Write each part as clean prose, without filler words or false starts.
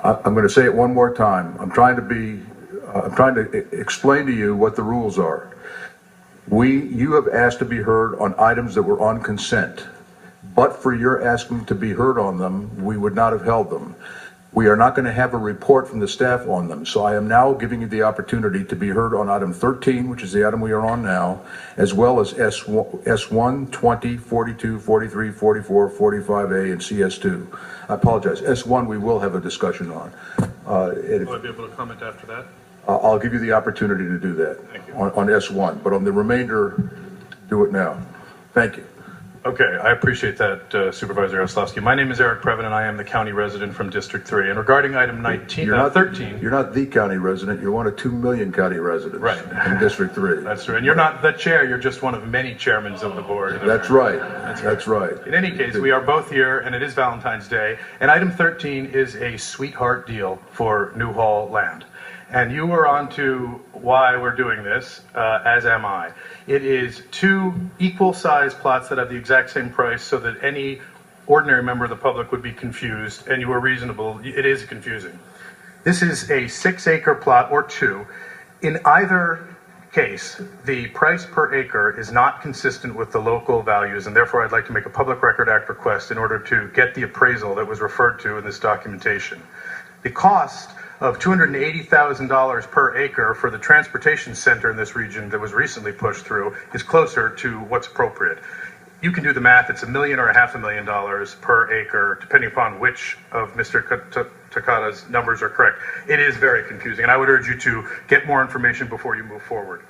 I'm going to say it one more time. I'm trying to explain to you what the rules are. You have asked to be heard on items that were on consent. But for your asking to be heard on them, we would not have held them. We are not going to have a report from the staff on them. So I am now giving you the opportunity to be heard on item 13, which is the item we are on now, as well as S1, 20, 42, 43, 44, 45A, and CS2. I apologize. S1 we will have a discussion on. Will I be able to comment after that? I'll give you the opportunity to do that. Thank you. On S1, but on the remainder, do it now. Thank you. Okay, I appreciate that, Supervisor Oslowski. My name is Eric Previn, and I am the county resident from District 3. And regarding item 13... You're not the county resident. You're one of 2 million county residents in District 3. That's true. And you're not the chair. You're just one of many chairmen of the board. That's right. That's right. In any case, we are both here, and it is Valentine's Day. And item 13 is a sweetheart deal for Newhall land. And you were on to why we're doing this, as am I. It is 2 equal-sized plots that have the exact same price so that any ordinary member of the public would be confused, and you were reasonable. It is confusing. This is a 6-acre plot or 2. In either case, the price per acre is not consistent with the local values, and therefore I'd like to make a Public Record Act request in order to get the appraisal that was referred to in this documentation. The cost of $280,000 per acre for the transportation center in this region that was recently pushed through is closer to what's appropriate. You can do the math. It's $1 million or $500,000 per acre, depending upon which of Mr. Takata's numbers are correct. It is very confusing, and I would urge you to get more information before you move forward.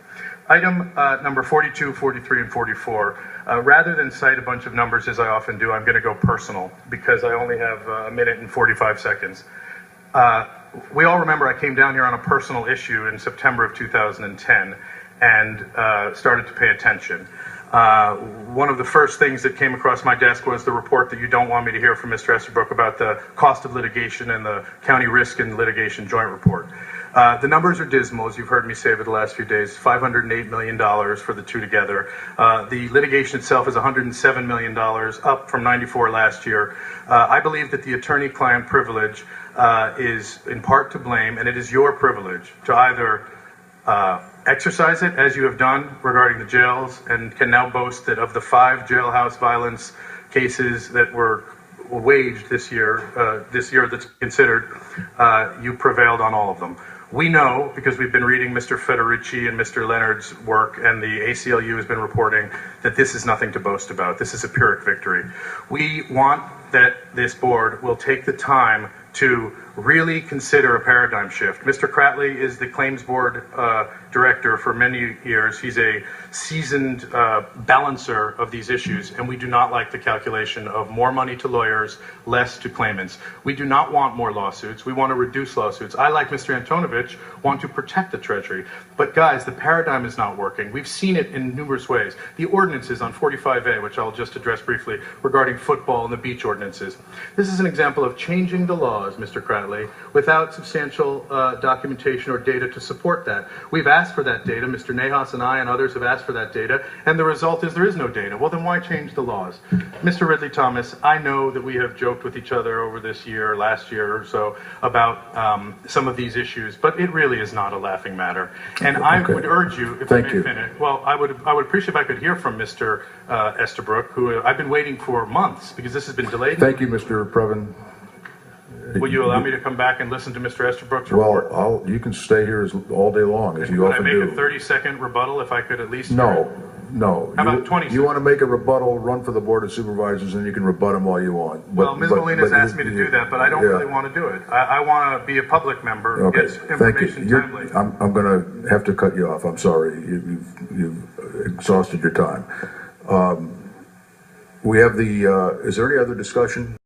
Item number 42, 43, and 44. Rather than cite a bunch of numbers as I often do, I'm going to go personal because I only have a minute and 45 seconds. We all remember I came down here on a personal issue in September of 2010 and started to pay attention. One of the first things that came across my desk was the report that you don't want me to hear from Mr. Estabrook about the cost of litigation and the county risk and litigation joint report. The numbers are dismal, as you've heard me say over the last few days, $508 million for the 2 together. The litigation itself is $107 million, up from $94 last year. I believe that the attorney-client privilege is in part to blame, and it is your privilege to either exercise it, as you have done regarding the jails, and can now boast that of the 5 jailhouse violence cases that were waged this year that's considered, you prevailed on all of them. We know, because we've been reading Mr. Federici and Mr. Leonard's work, and the ACLU has been reporting, that this is nothing to boast about. This is a Pyrrhic victory. We want that this board will take the time to really consider a paradigm shift. Mr. Cratley is the claims board director for many years. He's a seasoned balancer of these issues, and we do not like the calculation of more money to lawyers, less to claimants. We do not want more lawsuits. We want to reduce lawsuits. I, like Mr. Antonovich, want to protect the Treasury. But guys, the paradigm is not working. We've seen it in numerous ways. The ordinances on 45A, which I'll just address briefly, regarding football and the beach ordinances. This is an example of changing the laws, Mr. Cratley, without substantial documentation or data to support that. We've asked for that data. Mr. Nahas and I and others have asked for that data, and the result is there is no data. Well, then why change the laws? Mr. Ridley Thomas, I know that we have joked with each other over this year, last year or so, about some of these issues, but it really is not a laughing matter. And I would urge you, if I may finish, well, I would appreciate if I could hear from Mr. Estabrook, who I've been waiting for months because this has been delayed. Thank you, Mr. Previn. Will you allow me to come back and listen to Mr. Estabrook's report? Well, you can stay here all day long, as you often do. Could I make a 30-second rebuttal if I could at least? No. How about 20 seconds? You want to make a rebuttal, run for the Board of Supervisors, and you can rebut them all you want. Well, Ms. Molina's asked me to do that, but I don't really want to do it. I want to be a public member who gets information timely. I'm going to have to cut you off. I'm sorry. You've exhausted your time. We have is there any other discussion?